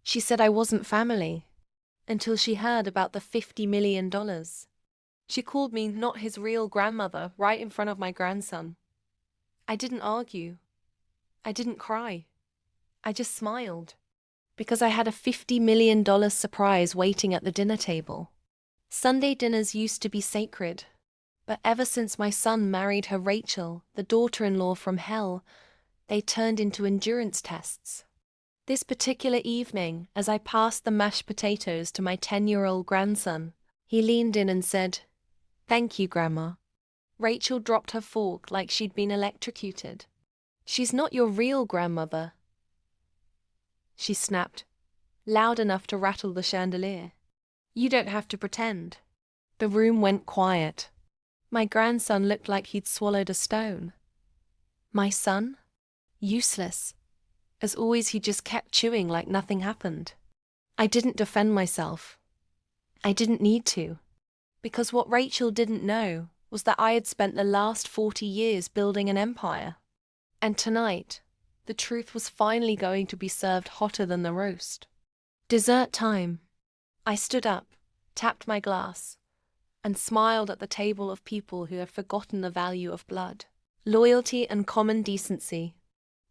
She said I wasn't family until she heard about the $50 million. She called me not his real grandmother right in front of my grandson. I didn't argue. I didn't cry. I just smiled because I had a $50 million surprise waiting at the dinner table. Sunday dinners used to be sacred, but ever since my son married her Rachel, the daughter-in-law from hell, they turned into endurance tests. This particular evening, as I passed the mashed potatoes to my 10-year-old grandson, he leaned in and said, "Thank you, Grandma." Rachel dropped her fork like she'd been electrocuted. "She's not your real grandmother," she snapped, loud enough to rattle the chandelier. "You don't have to pretend." The room went quiet. My grandson looked like he'd swallowed a stone. My son? Useless. As always, he just kept chewing like nothing happened. I didn't defend myself. I didn't need to. Because what Rachel didn't know was that I had spent the last 40 years building an empire. And tonight, the truth was finally going to be served hotter than the roast. Dessert time. I stood up, tapped my glass, and smiled at the table of people who had forgotten the value of blood, loyalty, and common decency.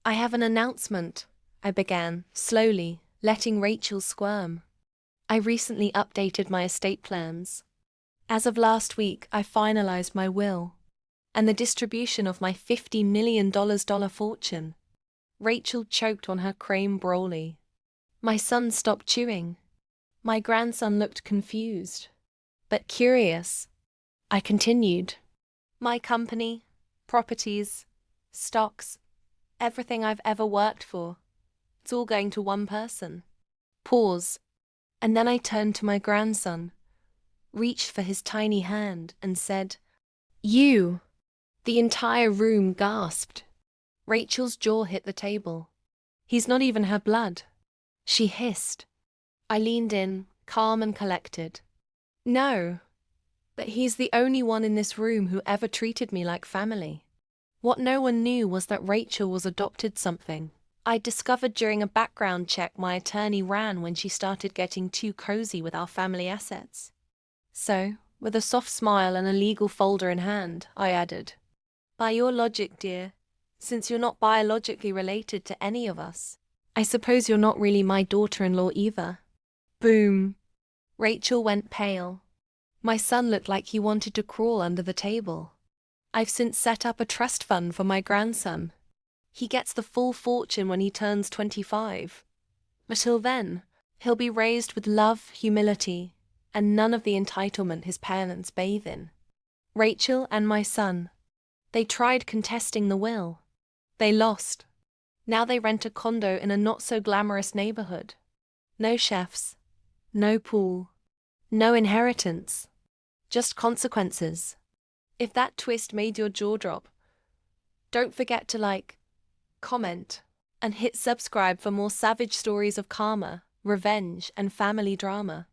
"I have an announcement," I began, slowly, letting Rachel squirm. "I recently updated my estate plans. As of last week, I finalized my will and the distribution of my $50 million fortune." Rachel choked on her creme brulee. My son stopped chewing. My grandson looked confused, but curious. I continued. "My company, properties, stocks, everything I've ever worked for, it's all going to one person." Pause. And then I turned to my grandson, reached for his tiny hand, and said, "You." The entire room gasped. Rachel's jaw hit the table. "He's not even her blood," she hissed. I leaned in, calm and collected. "No, but he's the only one in this room who ever treated me like family." What no one knew was that Rachel was adopted, something I discovered during a background check my attorney ran when she started getting too cozy with our family assets. So, with a soft smile and a legal folder in hand, I added, "By your logic, dear, since you're not biologically related to any of us, I suppose you're not really my daughter-in-law either." Boom. Rachel went pale. My son looked like he wanted to crawl under the table. "I've since set up a trust fund for my grandson. He gets the full fortune when he turns 25. But till then, he'll be raised with love, humility, and none of the entitlement his parents bathe in." Rachel and my son. They tried contesting the will. They lost. Now they rent a condo in a not-so-glamorous neighborhood. No chefs. No pool. No inheritance. Just consequences. If that twist made your jaw drop, don't forget to like, comment, and hit subscribe for more savage stories of karma, revenge, and family drama.